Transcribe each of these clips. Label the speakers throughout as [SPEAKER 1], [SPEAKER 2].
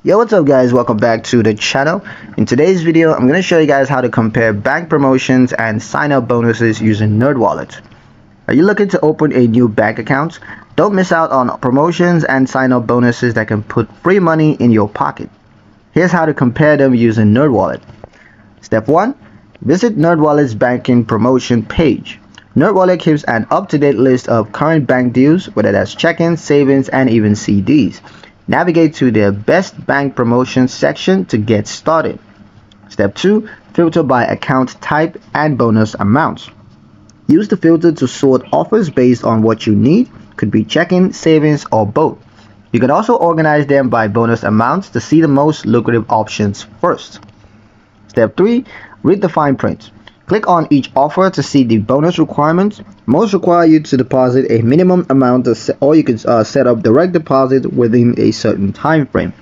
[SPEAKER 1] Yo, what's up guys, welcome back to the channel. In today's video I'm going to show you guys how to compare bank promotions and sign up bonuses using Nerdwallet. Are you looking to open a new bank account? Don't miss out on promotions and sign up bonuses that can put free money in your pocket. Here's how to compare them using Nerdwallet. Step 1. Visit Nerdwallet's banking promotion page. Nerdwallet keeps an up-to-date list of current bank deals, whether that's check-ins, savings, and even CDs. Navigate to their best bank promotions section to get started. Step 2. Filter by account type and bonus amounts. Use the filter to sort offers based on what you need, could be checking, savings, or both. You can also organize them by bonus amounts to see the most lucrative options first. Step 3. Read the fine print. Click on each offer to see the bonus requirements. Most require you to deposit a minimum amount or you can set up direct deposit within a certain time frame.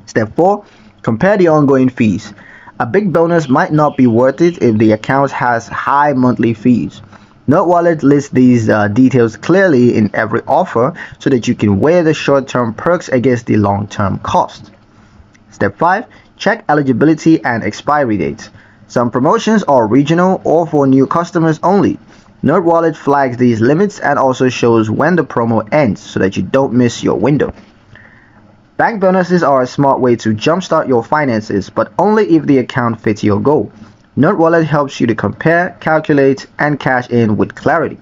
[SPEAKER 1] Step 4. Compare the ongoing fees. A big bonus might not be worth it if the account has high monthly fees. Nerdwallet lists these details clearly in every offer so that you can weigh the short-term perks against the long-term cost. Step 5. Check eligibility and expiry dates. Some promotions are regional or for new customers only. Nerdwallet flags these limits and also shows when the promo ends so that you don't miss your window. Bank bonuses are a smart way to jumpstart your finances, but only if the account fits your goal. Nerdwallet helps you to compare, calculate, and cash in with clarity.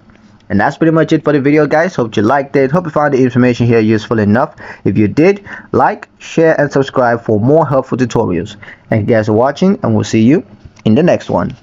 [SPEAKER 1] And that's pretty much it for the video guys. Hope you liked it. Hope you found the information here useful enough. If you did, like, share, and subscribe for more helpful tutorials. Thank you guys for watching, and we'll see you in the next one.